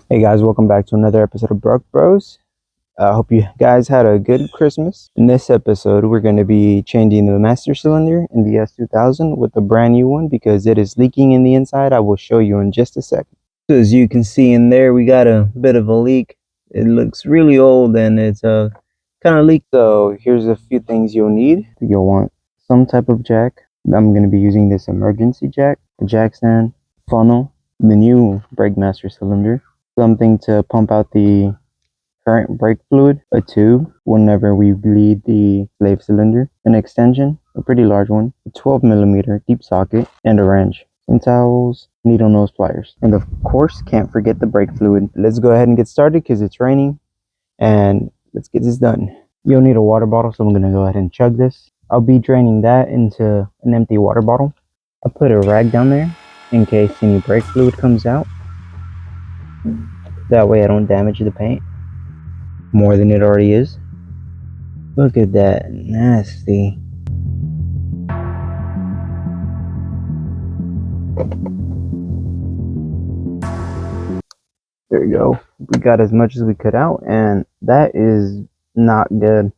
Hey guys, welcome back to another episode of Brock Bros. I hope you guys had a good Christmas. In this episode, we're going to be changing the master cylinder in the S2000 with a brand new one because it is leaking in the inside. I will show you in just a second. So as you can see in there, we got a bit of a leak. It looks really old and it's kind of leaked. So here's a few things you'll need. You'll want some type of jack. I'm going to be using this emergency jack, a jack stand, funnel, the new brake master cylinder, something to pump out the current brake fluid, a tube whenever we bleed the slave cylinder, an extension, a pretty large one, a 12mm deep socket, and a wrench, some towels, needle nose pliers, and of course can't forget the brake fluid. Let's go ahead and get started because it's raining, and let's get this done. You'll need a water bottle, so I'm going to go ahead and chug this. I'll be draining that into an empty water bottle. I'll put a rag down there in case any brake fluid comes out. That way I don't damage the paint more than it already is. Look at that, nasty. There you go. We got as much as we could out, and that is not good.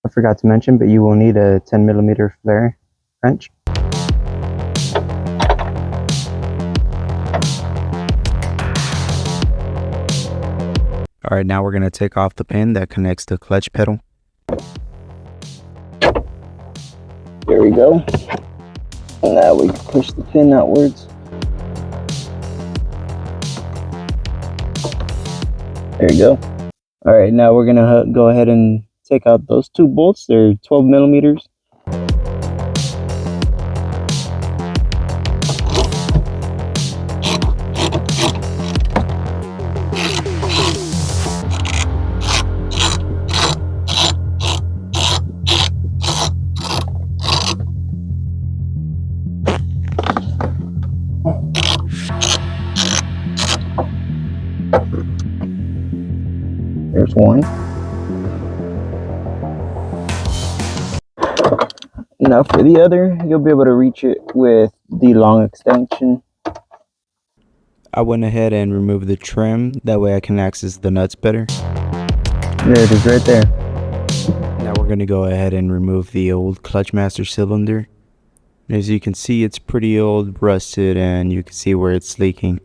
I forgot to mention, but you will need a 10mm flare wrench. Alright, now we're going to take off the pin that connects the clutch pedal. There we go. Now we push the pin outwards. There you go. Alright, now we're going to go ahead and take out those two bolts. They're 12mm. There's one. Now for the other, you'll be able to reach it with the long extension. I went ahead and removed the trim, that way I can access the nuts better. There it is right there. Now we're going to go ahead and remove the old clutch master cylinder. As you can see, it's pretty old, rusted, and you can see where it's leaking.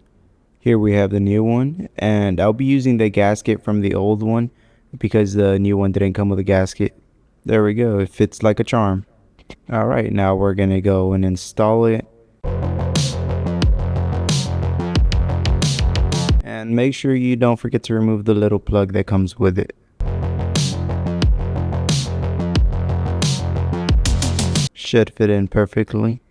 Here we have the new one, and I'll be using the gasket from the old one because the new one didn't come with a gasket. There we go, it fits like a charm. Alright, now we're gonna go and install it. And make sure you don't forget to remove the little plug that comes with it. Should fit in perfectly.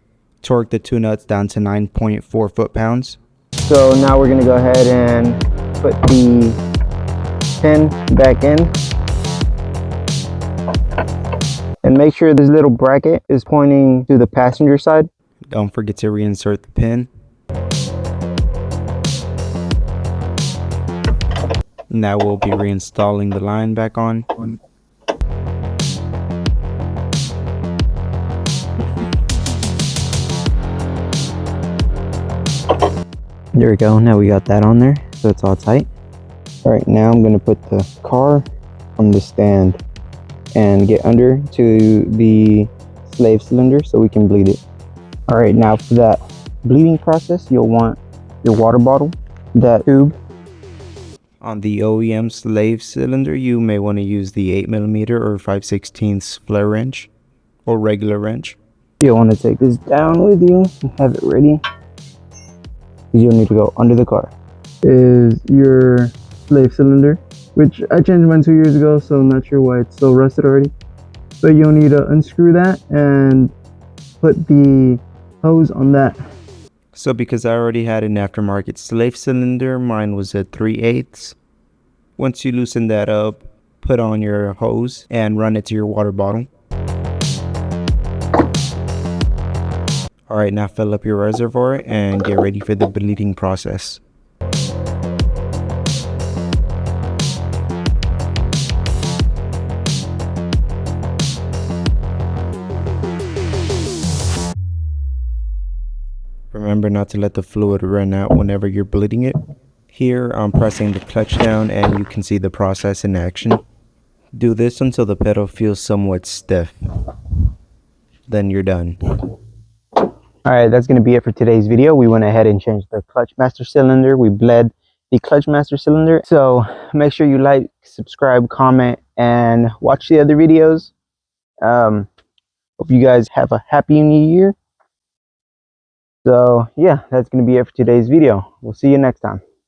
Torque the two nuts down to 9.4 foot-pounds. So now we're going to go ahead and put the pin back in. And make sure this little bracket is pointing to the passenger side. Don't forget to reinsert the pin. Now we'll be reinstalling the line back on. There we go, now we got that on there, so it's all tight. Alright, now I'm going to put the car on the stand and get under to the slave cylinder so we can bleed it. Alright, now for that bleeding process, you'll want your water bottle, that tube. On the OEM slave cylinder, you may want to use the 8mm or 5/16 flare wrench or regular wrench. You'll want to take this down with you and have it ready. You'll need to go under the car. Is your slave cylinder, which I changed mine 2 years ago, so I'm not sure why it's so rusted already. But you'll need to unscrew that and put the hose on that. So because I already had an aftermarket slave cylinder, mine was at 3/8. Once you loosen that up, put on your hose and run it to your water bottle. Alright, now fill up your reservoir and get ready for the bleeding process. Remember not to let the fluid run out whenever you're bleeding it. Here I'm pressing the clutch down and you can see the process in action. Do this until the pedal feels somewhat stiff. Then you're done. Alright, that's going to be it for today's video. We went ahead and changed the clutch master cylinder. We bled the clutch master cylinder. So make sure you like, subscribe, comment, and watch the other videos. Hope you guys have a happy new year. So yeah, that's going to be it for today's video. We'll see you next time.